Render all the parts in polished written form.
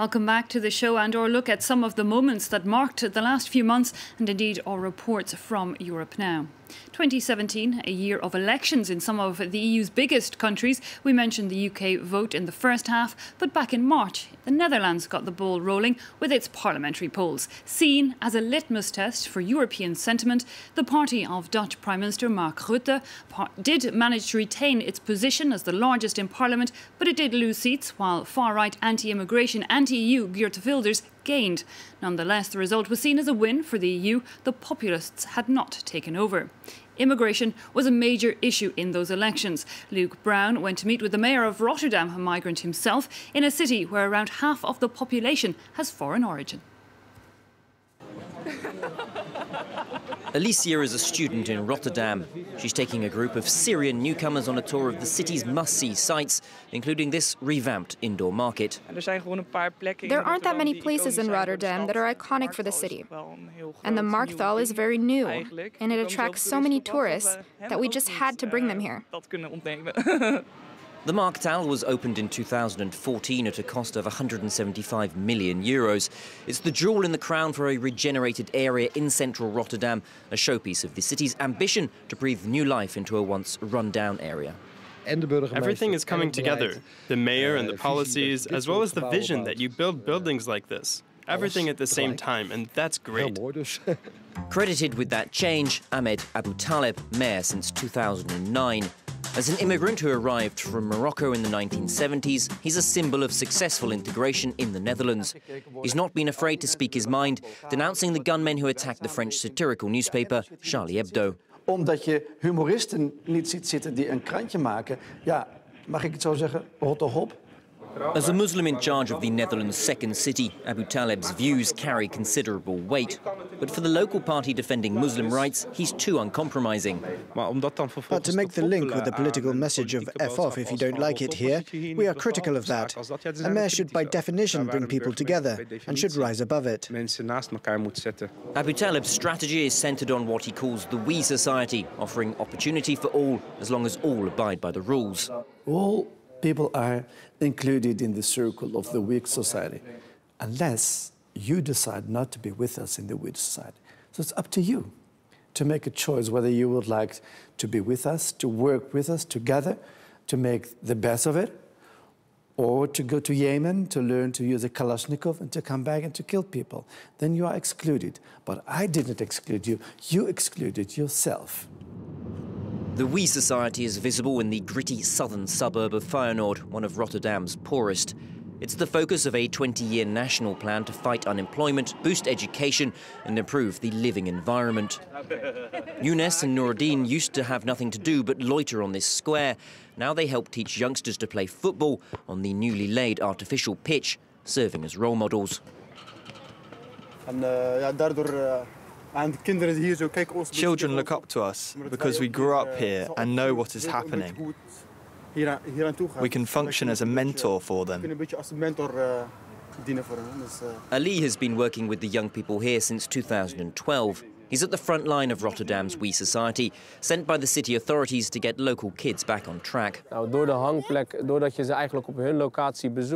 Welcome back to the show and our look at some of the moments that marked the last few months and indeed our reports from Europe now. 2017, a year of elections in some of the EU's biggest countries. We mentioned the UK vote in the first half, but back in March, the Netherlands got the ball rolling with its parliamentary polls. Seen as a litmus test for European sentiment, the party of Dutch Prime Minister Mark Rutte did manage to retain its position as the largest in parliament, but it did lose seats, while far-right anti-immigration, anti-EU Geert Wilders gained. Nonetheless, the result was seen as a win for the EU. The populists had not taken over. Immigration was a major issue in those elections. Luke Brown went to meet with the mayor of Rotterdam, a migrant himself, in a city where around half of the population has foreign origin. Alicia is a student in Rotterdam. She's taking a group of Syrian newcomers on a tour of the city's must-see sites, including this revamped indoor market. There aren't that many places in Rotterdam that are iconic for the city. And the Markthal is very new, and it attracts so many tourists that we just had to bring them here. The Markthal was opened in 2014 at a cost of €175 million. It's the jewel in the crown for a regenerated area in central Rotterdam, a showpiece of the city's ambition to breathe new life into a once run-down area. Everything is coming together, the mayor and the policies, as well as the vision that you build buildings like this. Everything at the same time, and that's great. Credited with that change, Ahmed Abu Taleb, mayor since 2009. As an immigrant who arrived from Morocco in the 1970s, he's a symbol of successful integration in the Netherlands. He's not been afraid to speak his mind, denouncing the gunmen who attacked the French satirical newspaper Charlie Hebdo. Omdat je humoristen niet ziet zitten die een krantje maken, ja, mag ik het zo zeggen, rot op. As a Muslim in charge of the Netherlands' second city, Abu Taleb's views carry considerable weight. But for the local party defending Muslim rights, he's too uncompromising. But to make the link with the political message of F off if you don't like it here, we are critical of that. A mayor should by definition bring people together and should rise above it. Abu Taleb's strategy is centred on what he calls the we society, offering opportunity for all, as long as all abide by the rules. All people are included in the circle of the weak society, unless you decide not to be with us in the weak society. So it's up to you to make a choice whether you would like to be with us, to work with us together, to make the best of it, or to go to Yemen to learn to use a Kalashnikov and to come back and to kill people. Then you are excluded. But I didn't exclude you. You excluded yourself. The We Society is visible in the gritty southern suburb of Feyenoord, one of Rotterdam's poorest. It's the focus of a 20-year national plan to fight unemployment, boost education and improve the living environment. Younes and Noureddin used to have nothing to do but loiter on this square. Now they help teach youngsters to play football on the newly laid artificial pitch, serving as role models. Children look up to us because we grew up here and know what is happening. We can function as a mentor for them. Ali has been working with the young people here since 2012. He's at the front line of Rotterdam's We Society, sent by the city authorities to get local kids back on track.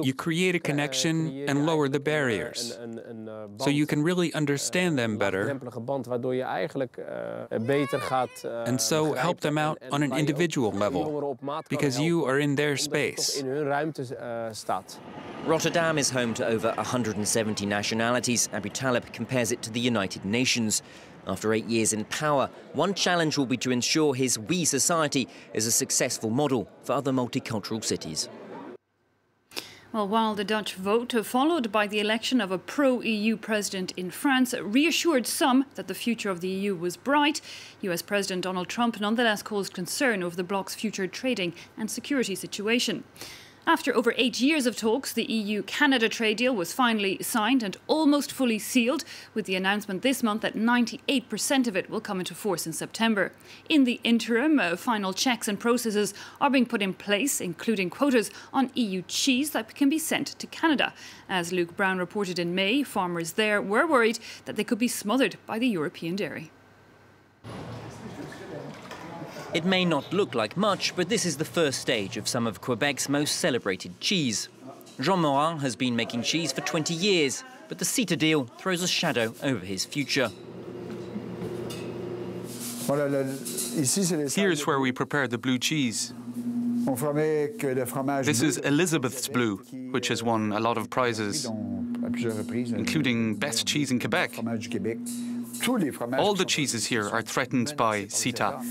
You create a connection and lower the barriers, so you can really understand them better, and so help them out on an individual level, because you are in their space. Rotterdam is home to over 170 nationalities. Abu Taleb compares it to the United Nations. After 8 years in power, one challenge will be to ensure his We Society is a successful model for other multicultural cities. Well, while the Dutch vote, followed by the election of a pro-EU president in France, reassured some that the future of the EU was bright, US President Donald Trump nonetheless caused concern over the bloc's future trading and security situation. After over 8 years of talks, the EU-Canada trade deal was finally signed and almost fully sealed, with the announcement this month that 98% of it will come into force in September. In the interim, final checks and processes are being put in place, including quotas on EU cheese that can be sent to Canada. As Luke Brown reported in May, farmers there were worried that they could be smothered by the European dairy. It may not look like much, but this is the first stage of some of Quebec's most celebrated cheese. Jean Morin has been making cheese for 20 years, but the CETA deal throws a shadow over his future. Here's where we prepare the blue cheese. This is Elizabeth's Blue, which has won a lot of prizes, including Best Cheese in Quebec. All the cheeses here are threatened by CETA.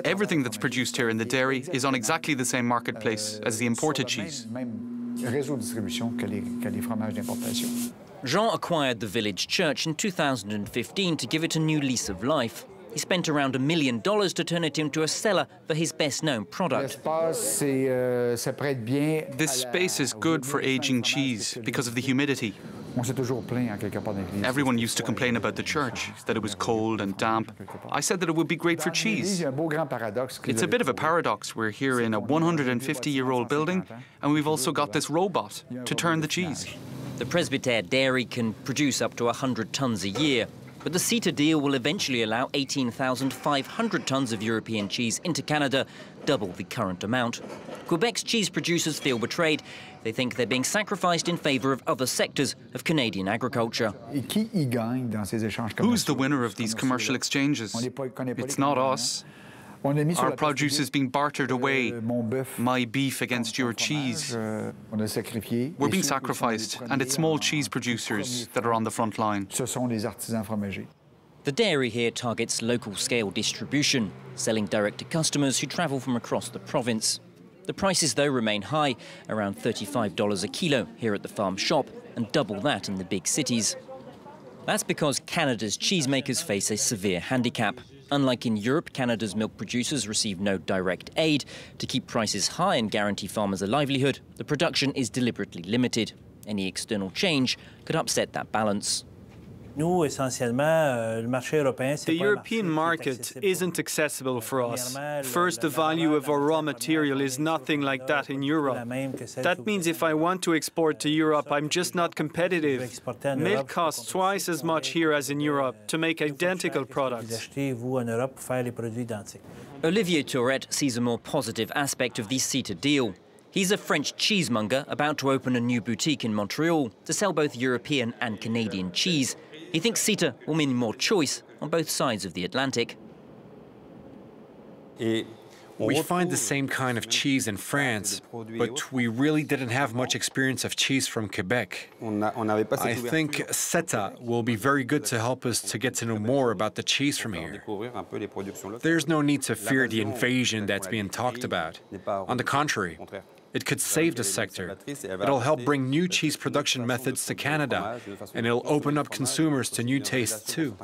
Everything that's produced here in the dairy is on exactly the same marketplace as the imported cheese. Jean acquired the village church in 2015 to give it a new lease of life. He spent around $1 million to turn it into a cellar for his best-known product. This space is good for aging cheese because of the humidity. Everyone used to complain about the church, that it was cold and damp. I said that it would be great for cheese. It's a bit of a paradox. We're here in a 150-year-old building, and we've also got this robot to turn the cheese. The Presbytère dairy can produce up to 100 tons a year, but the CETA deal will eventually allow 18,500 tons of European cheese into Canada, double the current amount. Quebec's cheese producers feel betrayed. They think they're being sacrificed in favour of other sectors of Canadian agriculture. Who's the winner of these commercial exchanges? It's not us. Our produce is being bartered away. My beef against your cheese. We're being sacrificed, and it's small cheese producers that are on the front line. The dairy here targets local-scale distribution, selling direct to customers who travel from across the province. The prices, though, remain high, around $35 a kilo here at the farm shop, and double that in the big cities. That's because Canada's cheesemakers face a severe handicap. Unlike in Europe, Canada's milk producers receive no direct aid. To keep prices high and guarantee farmers a livelihood, the production is deliberately limited. Any external change could upset that balance. The European market isn't accessible for us. First, the value of our raw material is nothing like that in Europe. That means if I want to export to Europe, I'm just not competitive. Milk costs twice as much here as in Europe to make identical products. Olivier Tourette sees a more positive aspect of the CETA deal. He's a French cheesemonger about to open a new boutique in Montreal to sell both European and Canadian cheese. He thinks CETA will mean more choice on both sides of the Atlantic. We find the same kind of cheese in France, but we really didn't have much experience of cheese from Quebec. I think CETA will be very good to help us to get to know more about the cheese from here. There's no need to fear the invasion that's being talked about. On the contrary, it could save the sector. It'll help bring new cheese production methods to Canada, and it'll open up consumers to new tastes too.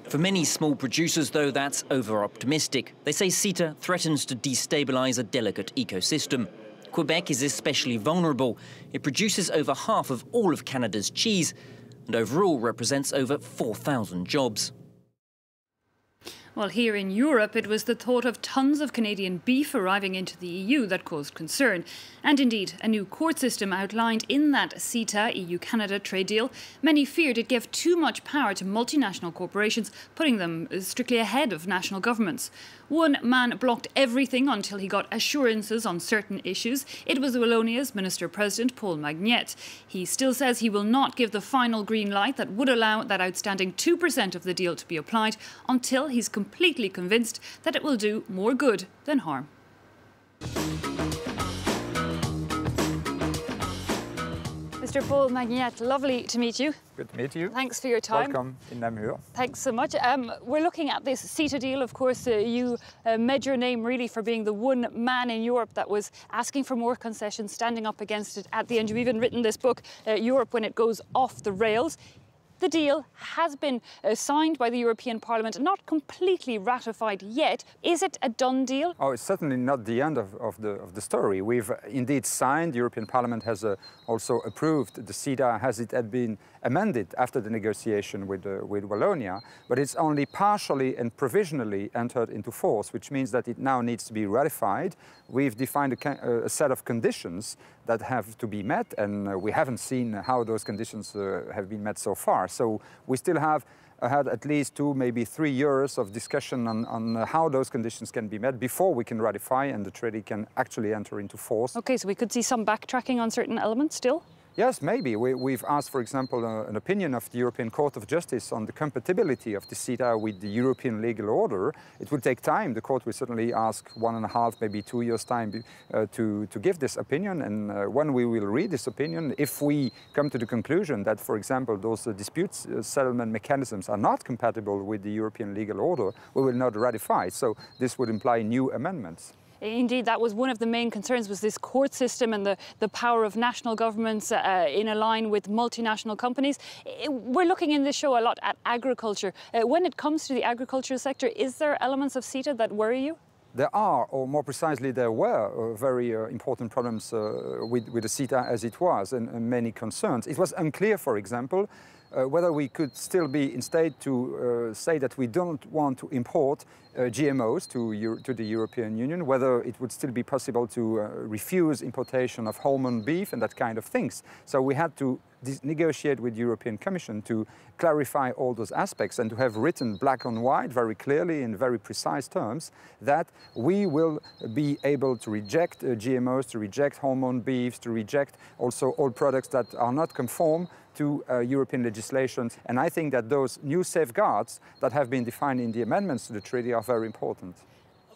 For many small producers, though, that's over-optimistic. They say CETA threatens to destabilise a delicate ecosystem. Quebec is especially vulnerable. It produces over half of all of Canada's cheese, and overall represents over 4,000 jobs. Well, here in Europe, it was the thought of tons of Canadian beef arriving into the EU that caused concern. And indeed, a new court system outlined in that CETA EU-Canada trade deal. Many feared it gave too much power to multinational corporations, putting them strictly ahead of national governments. One man blocked everything until he got assurances on certain issues. It was Wallonia's Minister-President Paul Magnette. He still says he will not give the final green light that would allow that outstanding 2% of the deal to be applied until he's completely convinced that it will do more good than harm. Mr. Paul Magnette, lovely to meet you. Good to meet you. Thanks for your time. Welcome in Namur. Thanks so much. We're looking at this CETA deal. Of course, you made your name really for being the one man in Europe that was asking for more concessions, standing up against it at the end. You've even written this book, Europe When It Goes Off the Rails. The deal has been signed by the European Parliament, not completely ratified yet. Is it a done deal? Oh, it's certainly not the end of the story. We've indeed signed. The European Parliament has also approved the CETA as it had been amended after the negotiation with Wallonia, but it's only partially and provisionally entered into force, which means that it now needs to be ratified. We've defined a set of conditions that have to be met, and we haven't seen how those conditions have been met so far. So we still have had at least 2, maybe 3 years of discussion on how those conditions can be met before we can ratify and the treaty can actually enter into force. Okay, so we could see some backtracking on certain elements still? Yes, maybe. We've asked, for example, an opinion of the European Court of Justice on the compatibility of the CETA with the European legal order. It will take time. The court will certainly ask 1.5, maybe 2 years' time to give this opinion. And when we will read this opinion, if we come to the conclusion that, for example, those dispute settlement mechanisms are not compatible with the European legal order, we will not ratify. So this would imply new amendments. Indeed, that was one of the main concerns, was this court system and the power of national governments in a line with multinational companies. We're looking in this show a lot at agriculture. When it comes to the agricultural sector, is there elements of CETA that worry you? There are, or more precisely, there were very important problems with the CETA as it was, and many concerns. It was unclear, for example, whether we could still be instead to say that we don't want to import GMOs to the European Union, whether it would still be possible to refuse importation of hormone beef and that kind of things. So we had to negotiate with the European Commission to clarify all those aspects and to have written black on white very clearly in very precise terms that we will be able to reject GMOs, to reject hormone beefs, to reject also all products that are not conform to European legislation. And I think that those new safeguards that have been defined in the amendments to the treaty are very important.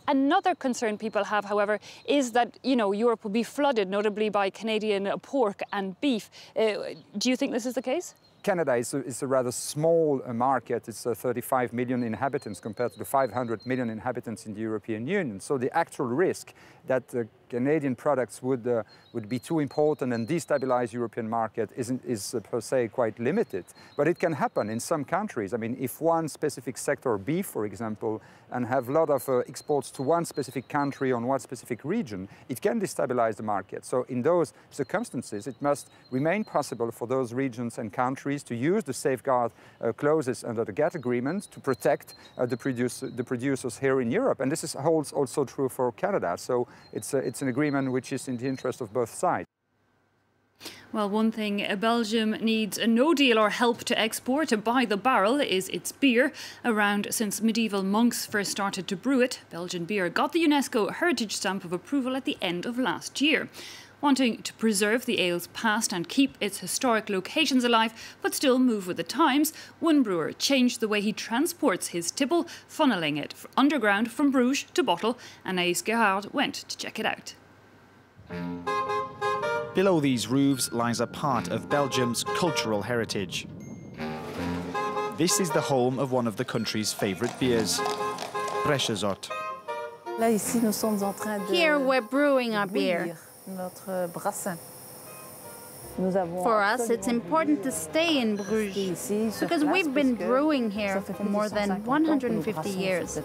Another concern people have, however, is that, you know, Europe will be flooded, notably by Canadian pork and beef. Do you think this is the case? Canada is a rather small market. It's 35 million inhabitants compared to the 500 million inhabitants in the European Union. So the actual risk that Canadian products would be too important and destabilize European market is per se quite limited. But it can happen in some countries. I mean, if one specific sector, beef, for example, and have a lot of exports to one specific country on one specific region, it can destabilize the market. So in those circumstances, it must remain possible for those regions and countries to use the safeguard clauses under the GATT agreement to protect the producers here in Europe. And this holds also true for Canada. So it's an agreement which is in the interest of both sides. Well, one thing Belgium needs no deal or help to export by the barrel is its beer. Around since medieval monks first started to brew it, Belgian beer got the UNESCO Heritage Stamp of Approval at the end of last year. Wanting to preserve the ale's past and keep its historic locations alive, but still move with the times, one brewer changed the way he transports his tipple, funneling it underground from Bruges to bottle, and Anaïs Gerhard went to check it out. Below these roofs lies a part of Belgium's cultural heritage. This is the home of one of the country's favourite beers, Breschezot. Here we're brewing our beer. For us, it's important to stay in Bruges, because we've been brewing here for more than 150 years.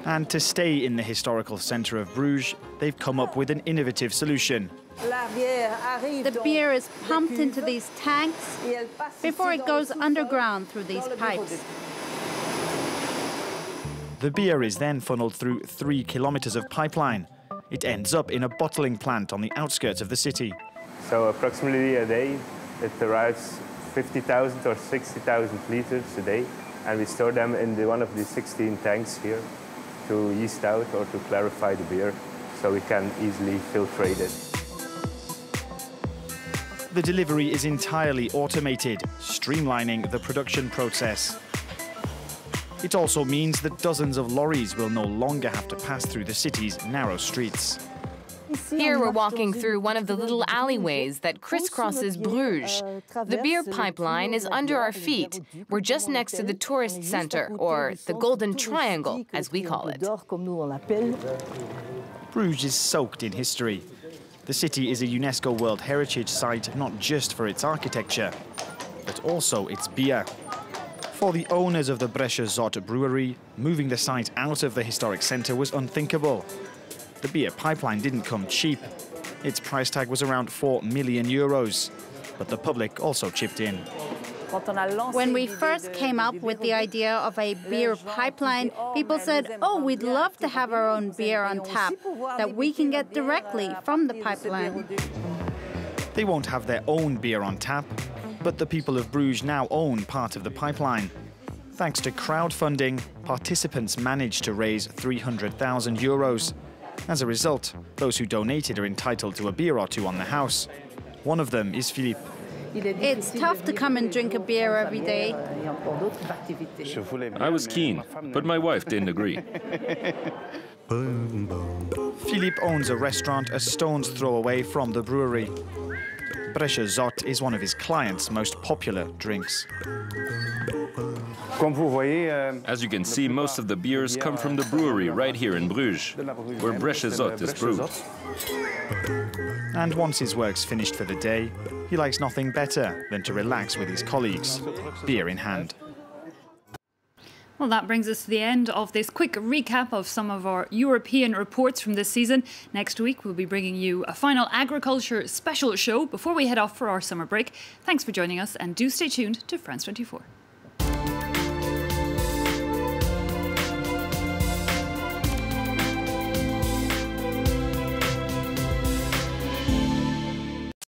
And to stay in the historical centre of Bruges, they've come up with an innovative solution. The beer is pumped into these tanks before it goes underground through these pipes. The beer is then funneled through 3 kilometres of pipeline. It ends up in a bottling plant on the outskirts of the city. So approximately a day, it arrives 50,000 or 60,000 litres a day, and we store them in one of the 16 tanks here to yeast out or to clarify the beer, so we can easily filtrate it. The delivery is entirely automated, streamlining the production process. It also means that dozens of lorries will no longer have to pass through the city's narrow streets. Here we're walking through one of the little alleyways that crisscrosses Bruges. The beer pipeline is under our feet. We're just next to the tourist center, or the Golden Triangle, as we call it. Bruges is soaked in history. The city is a UNESCO World Heritage Site not just for its architecture, but also its beer. For the owners of the Breschezot brewery, moving the site out of the historic centre was unthinkable. The beer pipeline didn't come cheap. Its price tag was around €4 million, but the public also chipped in. When we first came up with the idea of a beer pipeline, people said, oh, we'd love to have our own beer on tap that we can get directly from the pipeline. They won't have their own beer on tap, But the people of Bruges now own part of the pipeline. Thanks to crowdfunding, participants managed to raise €300,000. As a result, those who donated are entitled to a beer or two on the house. One of them is Philippe. It's tough to come and drink a beer every day. I was keen, but my wife didn't agree. Philippe owns a restaurant a stone's throw away from the brewery. Bresche Zot is one of his clients' most popular drinks. As you can see, most of the beers come from the brewery right here in Bruges, where Bresche Zot is brewed. And once his work's finished for the day, he likes nothing better than to relax with his colleagues, beer in hand. Well, that brings us to the end of this quick recap of some of our European reports from this season. Next week, we'll be bringing you a final agriculture special show before we head off for our summer break. Thanks for joining us, and do stay tuned to France 24.